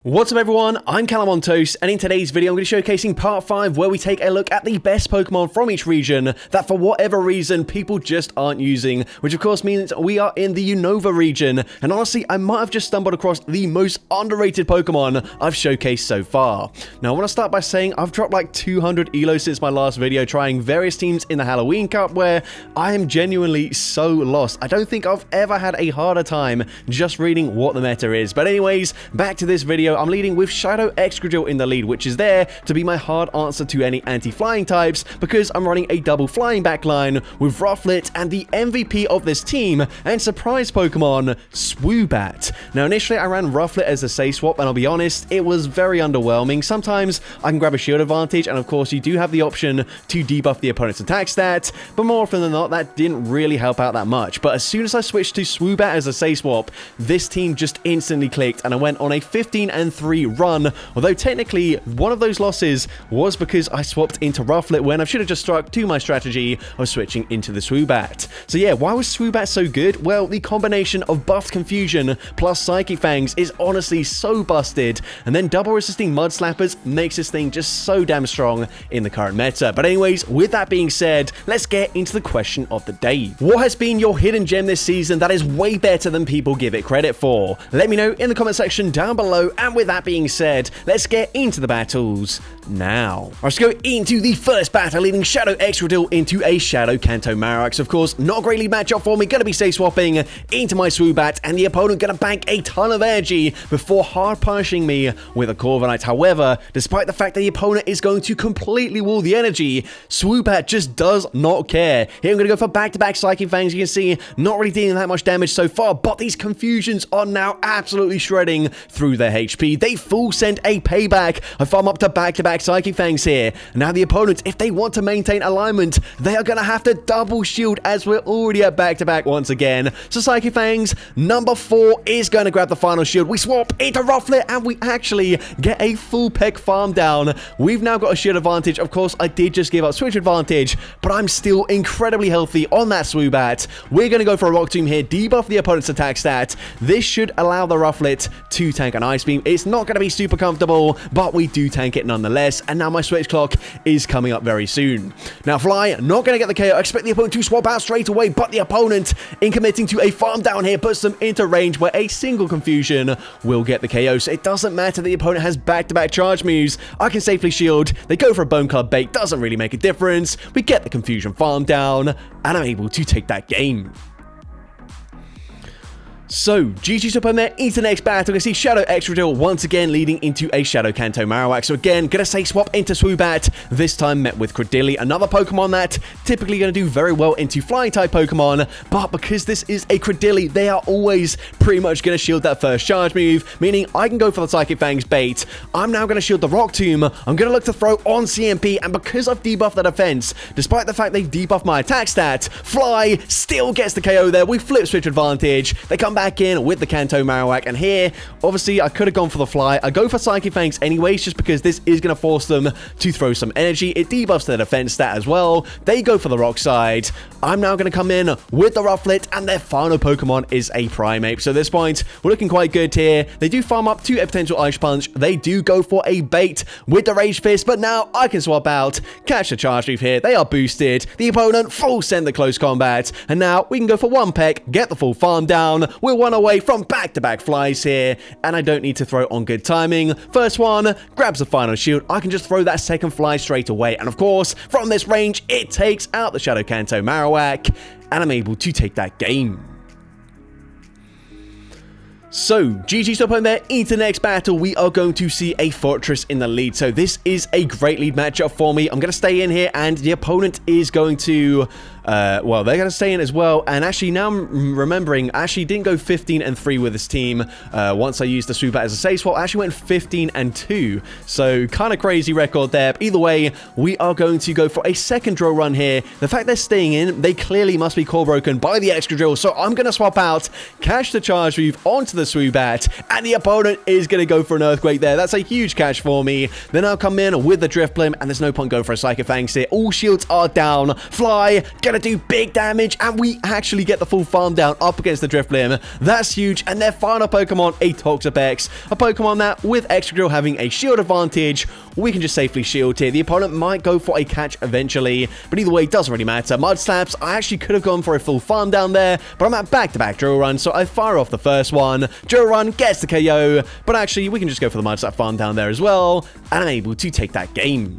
What's up everyone, I'm CallumOnToast, and in today's video I'm going to be showcasing part 5 where we take a look at the best Pokemon from each region that for whatever reason people just aren't using, which of course means we are in the Unova region, and honestly I might have just stumbled across the most underrated Pokemon I've showcased so far. Now I want to start by saying I've dropped like 200 elos since my last video trying various teams in the Halloween Cup where I am genuinely so lost. I don't think I've ever had a harder time just reading what the meta is, but anyways, back to this video. I'm leading with Shadow Excadrill in the lead, which is there to be my hard answer to any anti-flying types because I'm running a double flying backline with Rufflet and the MVP of this team and surprise Pokemon, Swoobat. Now initially I ran Rufflet as a safe swap and I'll be honest, it was very underwhelming. Sometimes I can grab a shield advantage and of course you do have the option to debuff the opponent's attack stat, but more often than not that didn't really help out that much. But as soon as I switched to Swoobat as a safe swap, this team just instantly clicked and I went on a 15-3 run, although technically one of those losses was because I swapped into Rufflet when I should have just stuck to my strategy of switching into the Swoobat. So yeah, why was Swoobat so good? Well, the combination of buffed Confusion plus Psychic Fangs is honestly so busted, and then double resisting Mud Slappers makes this thing just so damn strong in the current meta. But anyways, with that being said, let's get into the question of the day. What has been your hidden gem this season that is way better than people give it credit for? Let me know in the comment section down below, and with that being said, let's get into the battles now. Let's go into the first battle, leading Shadow Excadrill into a Shadow Kanto Marowak. Of course, not a great lead matchup for me. Gonna be safe swapping into my Swoobat, and the opponent gonna bank a ton of energy before hard punishing me with a Corviknight. However, despite the fact that the opponent is going to completely wall the energy, Swoobat just does not care. Here I'm gonna go for back-to-back Psychic Fangs. You can see, not really dealing that much damage so far, but these Confusions are now absolutely shredding through their HP. They full send a payback. I farm up to back-to-back Psychic Fangs here. Now the opponents, if they want to maintain alignment, they are going to have to double shield as we're already at back-to-back once again. So Psychic Fangs, number 4 is going to grab the final shield. We swap into Rufflet and we actually get a full peck farm down. We've now got a shield advantage. Of course, I did just give up switch advantage, but I'm still incredibly healthy on that Swoobat. We're going to go for a Rock Tomb here, debuff the opponent's attack stat. This should allow the Rufflet to tank an Ice Beam. It's not going to be super comfortable, but we do tank it nonetheless, and now my switch clock is coming up very soon. Now Fly, not going to get the KO. I expect the opponent to swap out straight away, but the opponent, in committing to a farm down here, puts them into range where a single Confusion will get the KO. So it doesn't matter the opponent has back-to-back charge moves. I can safely shield. They go for a Bone Club bait. Doesn't really make a difference. We get the Confusion farm down, and I'm able to take that game. So, GG's up on there into the next battle. We can see Shadow Excadrill once again leading into a Shadow Kanto Marowak. So again, gonna say swap into Swoobat, this time met with Credilli, another Pokemon that typically gonna do very well into flying type Pokemon, but because this is a Credilli, they are always pretty much gonna shield that first charge move, meaning I can go for the Psychic Fangs bait. I'm now gonna shield the Rock Tomb. I'm gonna look to throw on CMP, and because I've debuffed the defense, despite the fact they've debuffed my attack stat, Fly still gets the KO there. We flip switch advantage. They come back in with the Kanto Marowak, and here obviously I could have gone for the Fly. I go for Psychic Fangs anyways just because this is going to force them to throw some energy. It debuffs their defense stat as well. They go for the rock side. I'm now going to come in with the Rufflet, and their final Pokemon is a Primeape. So at this point we're looking quite good here. They do farm up to a potential Ice Punch. They do go for a bait with the Rage Fist, but now I can swap out, catch the charge move here. They are boosted. The opponent full send the close combat, and now we can go for one peck, get the full farm down. We're one away from back-to-back flies here, and I don't need to throw on good timing. First one grabs the final shield. I can just throw that second fly straight away, and of course from this range it takes out the Shadow Kanto Marowak, and I'm able to take that game. So, GG's up on there into the next battle. We are going to see a Fortress in the lead. So this is a great lead matchup for me. I'm going to stay in here, and the opponent is going to well, they're going to stay in as well. And actually, now I'm remembering, I actually didn't go 15-3 with this team. Once I used the Swoobat as a safe swap, I actually went 15-2. So, kind of crazy record there. But either way, we are going to go for a second drill run here. The fact they're staying in, they clearly must be core broken by the Excadrill. So, I'm going to swap out, catch the charge move onto the Swoobat, and the opponent is going to go for an Earthquake there. That's a huge catch for me. Then I'll come in with the Drift Blim, and there's no point going for a Psychic Fangs here. All shields are down. Fly, get a do big damage, and we actually get the full farm down up against the Drifblim. That's huge. And their final Pokemon, a Toxapex, a Pokemon that with Excadrill having a shield advantage, we can just safely shield here. The opponent might go for a catch eventually, but either way, it doesn't really matter. Mud Slaps, I actually could have gone for a full farm down there, but I'm at back-to-back Drill Run, so I fire off the first one. Drill Run gets the KO, but actually, we can just go for the Mud Slap farm down there as well, and I'm able to take that game.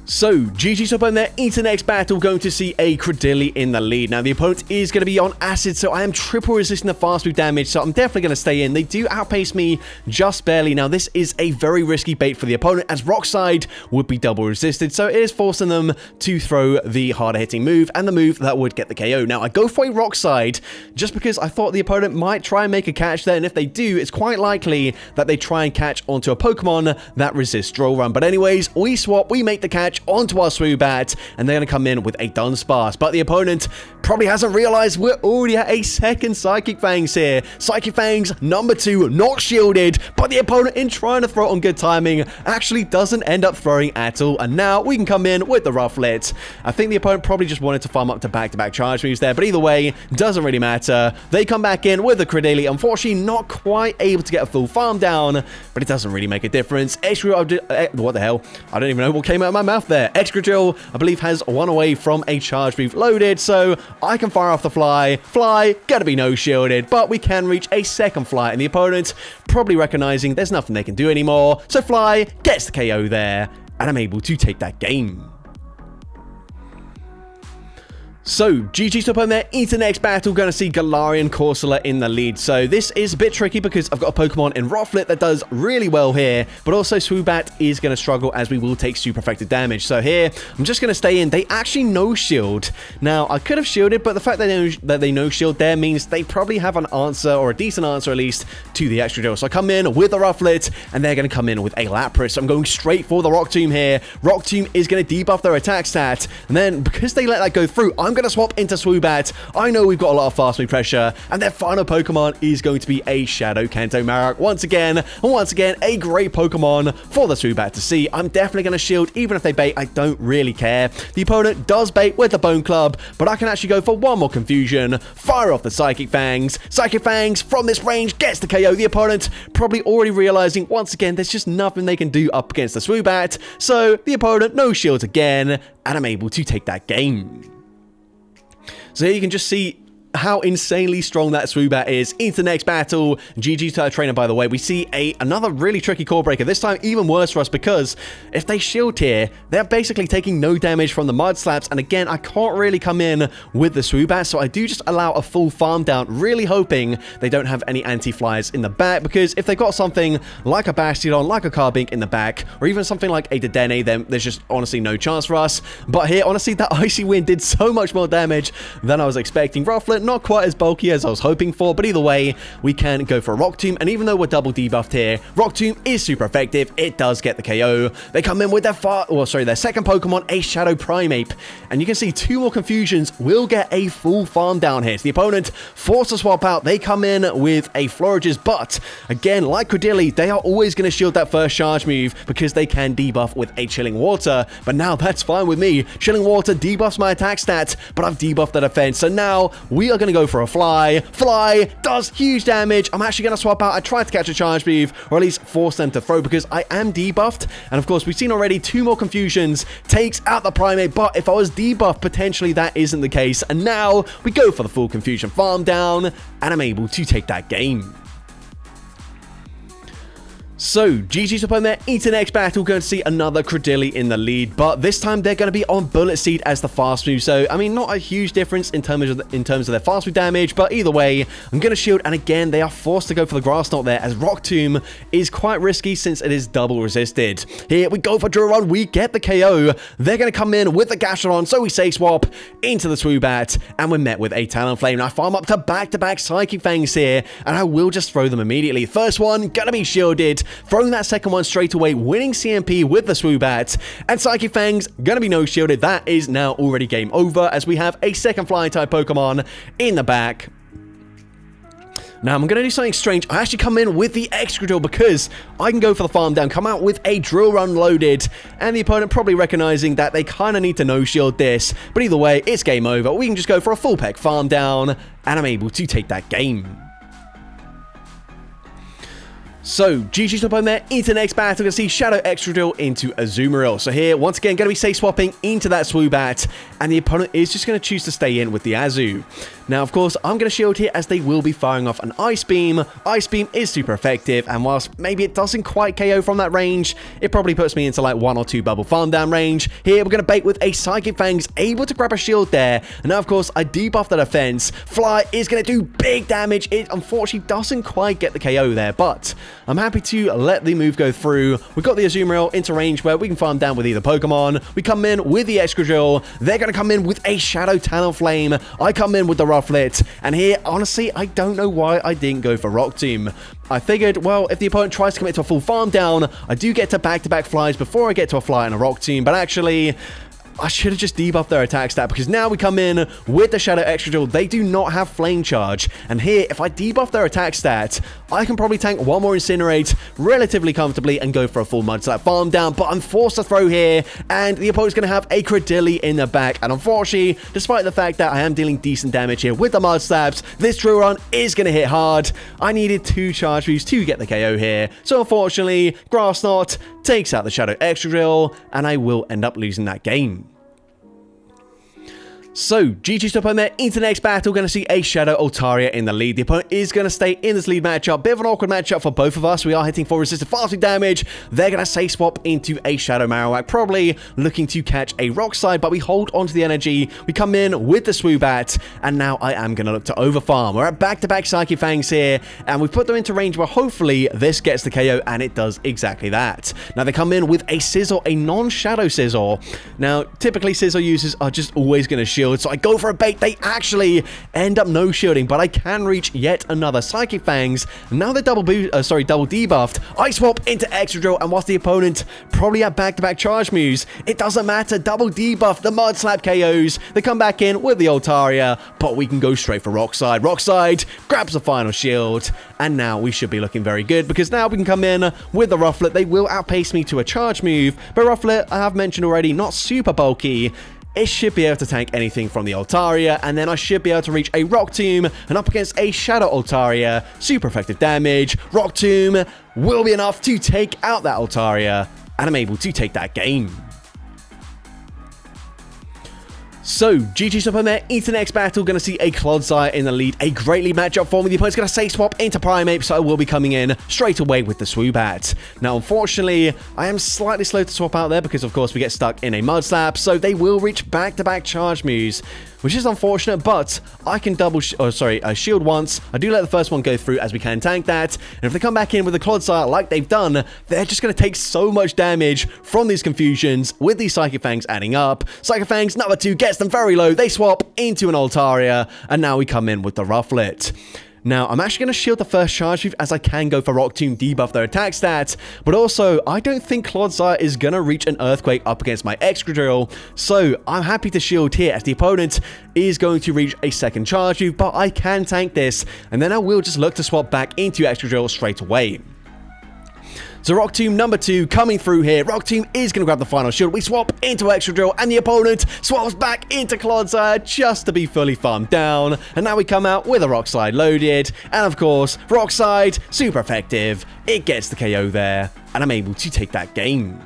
So, GG's opponent there into the next battle, going to see a Credilli in the lead. Now, the opponent is going to be on Acid, so I am triple resisting the fast move damage, so I'm definitely going to stay in. They do outpace me just barely. Now, this is a very risky bait for the opponent, as Rock Slide would be double resisted, so it is forcing them to throw the harder hitting move, and the move that would get the KO. Now, I go for a Rock Slide, just because I thought the opponent might try and make a catch there, and if they do, it's quite likely that they try and catch onto a Pokemon that resists Drill Run. But anyways, we swap, we make the catch onto our Swoobat, and they're going to come in with a Dunsparce. But the opponent probably hasn't realized we're already at a second Psychic Fangs here. Psychic Fangs number 2, not shielded, but the opponent, in trying to throw it on good timing, actually doesn't end up throwing at all, and now we can come in with the Rufflet. I think the opponent probably just wanted to farm up to back-to-back charge moves there, but either way, doesn't really matter. They come back in with the Credilli, unfortunately not quite able to get a full farm down, but it doesn't really make a difference. What the hell? I don't even know what came out of my mouth there. Excadrill, I believe, has one away from a charge move loaded, so I can fire off the Fly. Fly, gonna be no shielded, but we can reach a second Fly, and the opponent probably recognizing there's nothing they can do anymore, so Fly gets the KO there, and I'm able to take that game. So, GG's opponent there into the next battle, going to see Galarian Corsola in the lead. So, this is a bit tricky because I've got a Pokemon in Rufflet that does really well here, but also Swoobat is going to struggle as we will take super effective damage. So here, I'm just going to stay in. They actually no-shield. Now, I could have shielded, but the fact that they no-shield there means they probably have an answer, or a decent answer at least, to the Excadrill. So I come in with the Rufflet, and they're going to come in with a Lapras. So I'm going straight for the Rock Tomb here. Rock Tomb is going to debuff their attack stat, and then because they let that go through, I'm going to swap into Swoobat. I know we've got a lot of fast move pressure, and their final Pokemon is going to be a Shadow Kanto Marowak once again. And once again, a great Pokemon for the Swoobat to see. I'm definitely going to shield, even if they bait. I don't really care. The opponent does bait with the Bone Club, but I can actually go for one more confusion. Fire off the Psychic Fangs. Psychic Fangs from this range gets the KO. The opponent probably already realizing, once again, there's just nothing they can do up against the Swoobat. So the opponent no shields again, and I'm able to take that game. So here you can just see how insanely strong that Swoobat is. Into the next battle. GG to our trainer, by the way. We see another really tricky core breaker. This time even worse for us, because if they shield here, they're basically taking no damage from the Mud Slaps. And again, I can't really come in with the Swoobat, so I do just allow a full farm down, really hoping they don't have any anti-flyers in the back, because if they've got something like a Bastiodon, like a Carbink in the back, or even something like a Dedenne, then there's just honestly no chance for us. But here, honestly, that Icy Wind did so much more damage than I was expecting. Rufflet, not quite as bulky as I was hoping for, but either way, we can go for a Rock Tomb, and even though we're double debuffed here, Rock Tomb is super effective. It does get the KO. They come in with their second Pokemon, a Shadow Primeape, and you can see two more confusions will get a full farm down here. So the opponent forced to swap out. They come in with a Florges, but again, like Credilli, they are always going to shield that first charge move because they can debuff with a Chilling Water, but now that's fine with me. Chilling Water debuffs my attack stat, but I've debuffed the defense, so now we are going to go for a Fly. Fly does huge damage. I'm actually going to swap out. I tried to catch a charge move, or at least force them to throw, because I am debuffed. And of course, we've seen already two more confusions. Takes out the Primeape, but if I was debuffed, potentially that isn't the case. And now we go for the full confusion farm down, and I'm able to take that game. So, GG's opponent there into the next battle, going to see another Credilli in the lead, but this time they're going to be on Bullet Seed as the fast move. So, I mean, not a huge difference in terms of their fast move damage, but either way, I'm going to shield, and again, they are forced to go for the Grass Knot there, as Rock Tomb is quite risky since it is double resisted. Here we go for Drill Run, we get the KO. They're going to come in with the Gastrodon, so we say swap into the Swoobat, and we're met with a Talonflame. Now, I farm up to back-to-back Psychic Fangs here, and I will just throw them immediately. First one, gonna be shielded. Throwing that second one straight away, winning CMP with the Swoobat, and Psychic Fangs gonna be no shielded. That is now already game over, as we have a second flying type Pokemon in the back. Now, I'm going to do something strange. I actually come in with the extra drill because I can go for the farm down, come out with a drill run loaded, and the opponent probably recognizing that they kind of need to no-shield this. But either way, it's game over. We can just go for a full peck farm down, and I'm able to take that game. So, GG's up on there, into the next battle, we're going to see Shadow Extra Drill into Azumarill. So here, once again, going to be safe swapping into that Swoobat, and the opponent is just going to choose to stay in with the Azu. Now, of course, I'm going to shield here as they will be firing off an Ice Beam. Ice Beam is super effective, and whilst maybe it doesn't quite KO from that range, it probably puts me into like 1 or 2 bubble farm down range. Here, we're going to bait with a Psychic Fangs, able to grab a shield there, and now, of course, I debuff the defense. Fly is going to do big damage. It unfortunately doesn't quite get the KO there, but I'm happy to let the move go through. We've got the Azumarill into range where we can farm down with either Pokemon. We come in with the Extra Drill. They're going to come in with a Shadow Talonflame. I come in with the Rufflet. And here, honestly, I don't know why I didn't go for Rock Tomb. I figured, well, if the opponent tries to commit to a full farm down, I do get to back-to-back flies before I get to a fly and a Rock Tomb. But actually, I should have just debuffed their attack stat, because now we come in with the Shadow Extra Drill. They do not have Flame Charge. And here, if I debuff their attack stat, I can probably tank one more Incinerate relatively comfortably and go for a full Mud Slap farm down. But I'm forced to throw here, and the opponent's going to have a Cradilly in the back. And unfortunately, despite the fact that I am dealing decent damage here with the Mud Slaps, this drill run is going to hit hard. I needed 2 charge moves to get the KO here. So unfortunately, Grass Knot takes out the Shadow Extra Drill, and I will end up losing that game. So, GG's up on there, into the next battle, going to see a Shadow Altaria in the lead. The opponent is going to stay in this lead matchup. Bit of an awkward matchup for both of us. We are hitting for resisted fasting damage. They're going to safe swap into a Shadow Marowak, probably looking to catch a Rock Slide, but we hold onto the energy. We come in with the Swoobat, and now I am going to look to overfarm. We're at back-to-back Psychic Fangs here, and we've put them into range where hopefully this gets the KO, and it does exactly that. Now, they come in with a Sizzle, a non-Shadow Sizzle. Now, typically Sizzle users are just always going to shield. So I go for a bait. They actually end up no shielding, but I can reach yet another Psychic Fangs. Now they're double debuffed. I swap into Extra Drill, and whilst the opponent probably had back-to-back charge moves, it doesn't matter. Double debuff. The Mud Slap KOs. They come back in with the Altaria, but we can go straight for Rock Slide. Rock Slide grabs the final shield, and now we should be looking very good, because now we can come in with the Rufflet. They will outpace me to a charge move, but Rufflet, I have mentioned already, not super bulky. It should be able to tank anything from the Altaria, and then I should be able to reach a Rock Tomb, and up against a Shadow Altaria, super effective damage. Rock Tomb will be enough to take out that Altaria, and I'm able to take that game. So, GG's up on there, into the next battle, going to see a Clodsire in the lead. A great lead matchup for me. The opponent's going to safe swap into Primeape, so I will be coming in straight away with the Swoobat. Now, unfortunately, I am slightly slow to swap out there because, of course, we get stuck in a Mud Slap, so they will reach back-to-back charge moves, which is unfortunate, but I can shield once. I do let the first one go through as we can tank that, and if they come back in with the Clodsire like they've done, they're just going to take so much damage from these confusions with these Psychic Fangs adding up. Psychic Fangs, number 2, gets them very low. They swap into an Altaria, and now we come in with the Rufflet. Now, I'm actually going to shield the first charge move as I can go for Rock Tomb, debuff their attack stats, but also, I don't think Clodsire is going to reach an Earthquake up against my Extra Drill, so I'm happy to shield here as the opponent is going to reach a second charge move, but I can tank this, and then I will just look to swap back into Extra Drill straight away. So Rock Tomb number 2 coming through here. Rock Tomb is going to grab the final shield. We swap into Extra Drill, and the opponent swaps back into Clodsire just to be fully farmed down. And now we come out with a Rock Slide loaded. And of course, Rock Slide, super effective. It gets the KO there, and I'm able to take that game.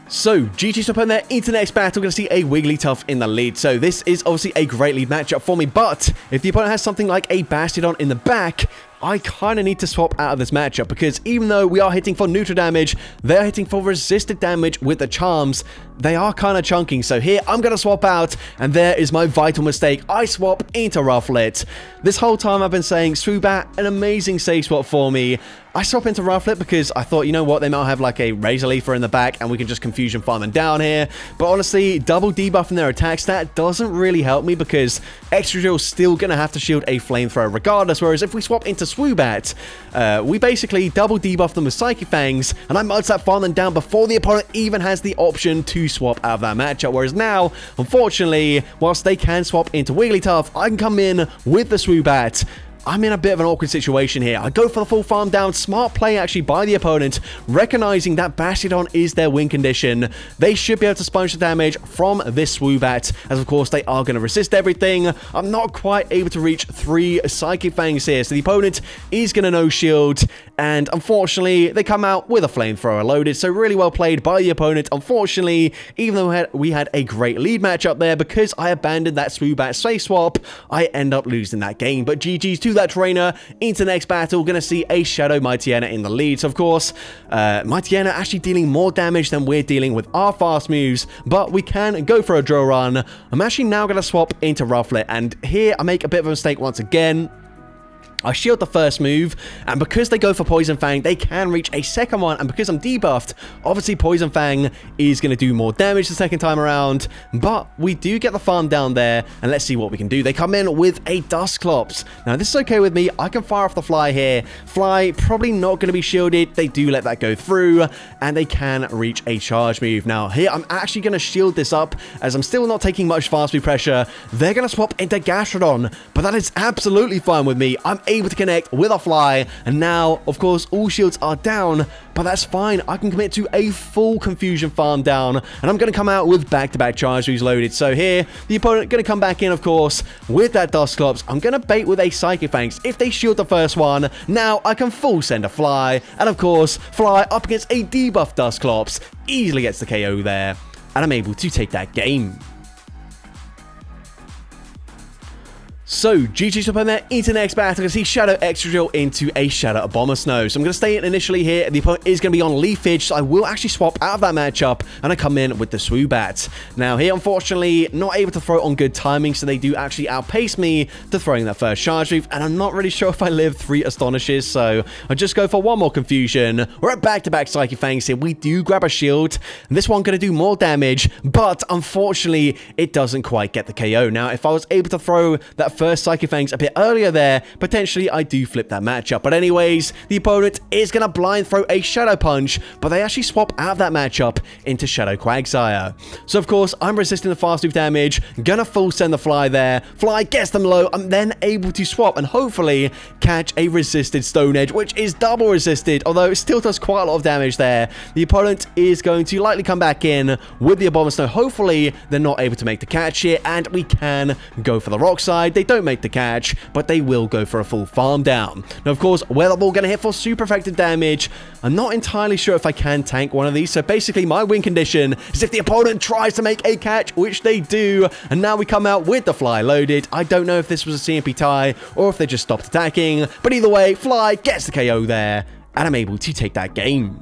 So, GG's up on there, into the next battle, going to see a Wigglytuff in the lead. So, this is obviously a great lead matchup for me, but if the opponent has something like a Bastiodon in the back, I kind of need to swap out of this matchup, because even though we are hitting for neutral damage, they're hitting for resisted damage with the charms. They are kind of chunking, so here I'm going to swap out, and there is my vital mistake. I swap into Rufflet. This whole time I've been saying, Swoobat, an amazing safe swap for me. I swap into Rufflet because I thought, you know what, they might have like a Razor Leafer in the back and we can just Confusion Farm them down here. But honestly, double debuffing their attack stat doesn't really help me because Excadrill's still going to have to shield a Flamethrower regardless. Whereas if we swap into Swoobat, we basically double debuff them with Psychic Fangs, and I Mudslap farm them down before the opponent even has the option to swap out of that matchup. Whereas now, unfortunately, whilst they can swap into Wigglytuff, I can come in with the Swoobat. I'm in a bit of an awkward situation here. I go for the full farm down. Smart play actually by the opponent, recognizing that Bastiodon is their win condition. They should be able to sponge the damage from this Swoobat, as of course they are going to resist everything. I'm not quite able to reach 3 Psychic Fangs here, so the opponent is going to no shield, and unfortunately they come out with a Flamethrower loaded. So really well played by the opponent. Unfortunately, even though we had a great lead matchup there, because I abandoned that Swoobat safe swap, I end up losing that game. But GG's to that trainer. Into the next battle, gonna see a Shadow Mightyena in the lead. So of course, Mightyena actually dealing more damage than we're dealing with our fast moves, but we can go for a drill run. I'm actually now gonna swap into Rufflet, and here I make a bit of a mistake once again. I shield the first move, and because they go for Poison Fang, they can reach a second one, and because I'm debuffed, obviously Poison Fang is going to do more damage the second time around, but we do get the farm down there, and let's see what we can do. They come in with a Dusclops. Now, this is okay with me. I can fire off the Fly here. Fly, probably not going to be shielded. They do let that go through, and they can reach a charge move. Now, here, I'm actually going to shield this up, as I'm still not taking much fast move pressure. They're going to swap into Gastrodon, but that is absolutely fine with me. I'm able to connect with a Fly, and now of course all shields are down, but that's fine. I can commit to a full Confusion Farm down, and I'm going to come out with back-to-back charge moves loaded. So here the opponent going to come back in, of course, with that Dusclops. I'm going to bait with a Psychic Fangs. If they shield the first one, now I can full send a Fly, and of course Fly up against a debuff Dusclops easily gets the KO there, and I'm able to take that game. So, GG's up on there, into the next battle. I'm going to see Shadow Excadrill into a Shadow Abomasnow. So I'm going to stay in initially here. The opponent is going to be on Leafage, so I will actually swap out of that matchup, and I come in with the Swoobat. Now here, unfortunately, not able to throw it on good timing, so they do actually outpace me to throwing that first charge move, and I'm not really sure if I live 3 Astonishes, so I just go for one more Confusion. We're at back-to-back Psychic Fangs here. We do grab a shield, and this one going to do more damage, but unfortunately, it doesn't quite get the KO. Now, if I was able to throw that first Psychic Fangs a bit earlier there, potentially I do flip that matchup. But anyways, the opponent is going to blind throw a Shadow Punch, but they actually swap out of that matchup into Shadow Quagsire. So of course, I'm resisting the fast move damage, gonna full send the Fly there. Fly gets them low, I'm then able to swap and hopefully catch a resisted Stone Edge, which is double resisted, although it still does quite a lot of damage there. The opponent is going to likely come back in with the Abomasnow. Hopefully, they're not able to make the catch here, and we can go for the Rock Side. They don't make the catch, but they will go for a full farm down. Now, of course, Weather Ball going to hit for super effective damage. I'm not entirely sure if I can tank one of these, so basically my win condition is if the opponent tries to make a catch, which they do, and now we come out with the Fly loaded. I don't know if this was a CMP tie or if they just stopped attacking, but either way, Fly gets the KO there, and I'm able to take that game.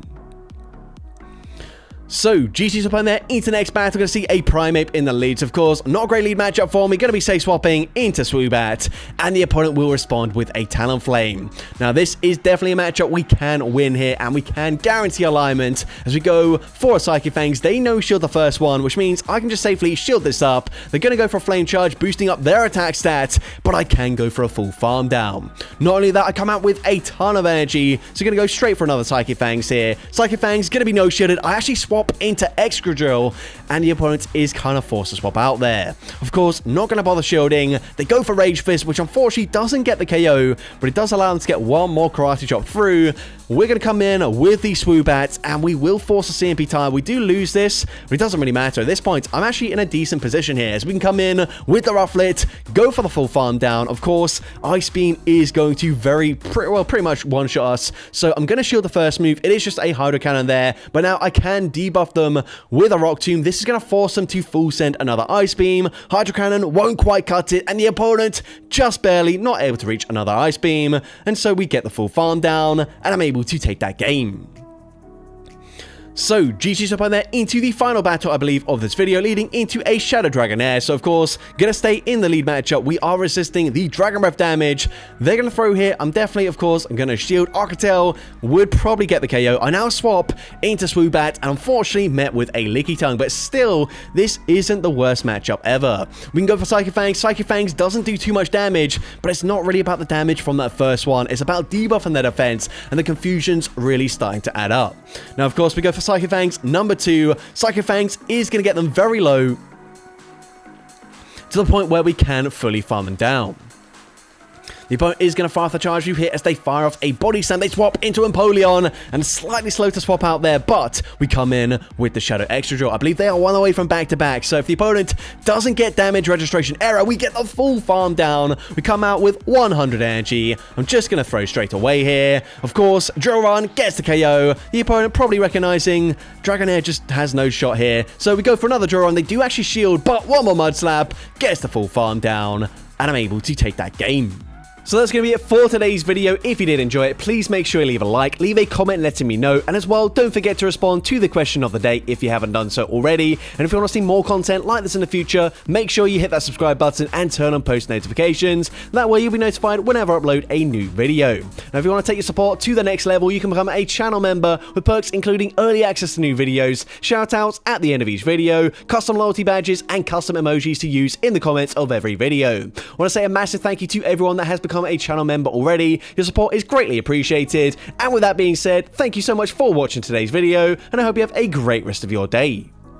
So, GG's up on there, into the next battle, going to see a Primeape in the leads, of course. Not a great lead matchup for me, going to be safe swapping into Swoobat, and the opponent will respond with a Talonflame. Now, this is definitely a matchup we can win here, and we can guarantee alignment as we go for a Psychic Fangs. They no-shield the first one, which means I can just safely shield this up. They're going to go for a Flame Charge, boosting up their attack stats, but I can go for a full farm down. Not only that, I come out with a ton of energy, so going to go straight for another Psychic Fangs here. Psychic Fangs going to be no-shielded. I actually swap into Excadrill, and the opponent is kind of forced to swap out there. Of course, not going to bother shielding. They go for Rage Fist, which unfortunately doesn't get the KO, but it does allow them to get one more Karate Chop through. We're going to come in with the Swoobats, and we will force a CMP tie. We do lose this, but it doesn't really matter. At this point, I'm actually in a decent position here, so we can come in with the Rufflet, go for the full farm down. Of course, Ice Beam is going to pretty much one-shot us, so I'm going to shield the first move. It is just a Hydro Cannon there, but now I can debuff them with a Rock Tomb. This is going to force them to full send another Ice Beam. Hydro Cannon won't quite cut it, and the opponent just barely not able to reach another Ice Beam, and so we get the full farm down, and I'm able to take that game. So, GG's up on there into the final battle, I believe, of this video, leading into a Shadow Dragonair. So, of course, gonna stay in the lead matchup. We are resisting the Dragon Breath damage. They're gonna throw here. I'm definitely, of course, gonna shield. Arcatel would probably get the KO. I now swap into Swoobat, and unfortunately met with a Licky Tongue. But still, this isn't the worst matchup ever. We can go for Psychic Fangs. Psychic Fangs doesn't do too much damage, but it's not really about the damage from that first one. It's about debuffing their defense, and the confusion's really starting to add up. Now, of course, we go for Psychic Fangs number 2. Psychic Fangs is going to get them very low to the point where we can fully farm them down. The opponent is going to fire off the charge view here as they fire off a body slam. They swap into Empoleon, and slightly slow to swap out there, but we come in with the Shadow Extra Draw. I believe they are one away from back-to-back, so if the opponent doesn't get damage registration error, we get the full farm down. We come out with 100 energy. I'm just going to throw straight away here. Of course, Drill Run gets the KO. The opponent probably recognizing Dragonair just has no shot here, so we go for another Drill Run. They do actually shield, but one more Mud Slap gets the full farm down, and I'm able to take that game. So that's going to be it for today's video. If you did enjoy it, please make sure you leave a like, leave a comment letting me know, and as well, don't forget to respond to the question of the day if you haven't done so already. And if you want to see more content like this in the future, make sure you hit that subscribe button and turn on post notifications. That way you'll be notified whenever I upload a new video. Now, if you want to take your support to the next level, you can become a channel member with perks including early access to new videos, shoutouts at the end of each video, custom loyalty badges, and custom emojis to use in the comments of every video. I want to say a massive thank you to everyone that has become a channel member already. Your support is greatly appreciated. And with that being said, thank you so much for watching today's video, and I hope you have a great rest of your day.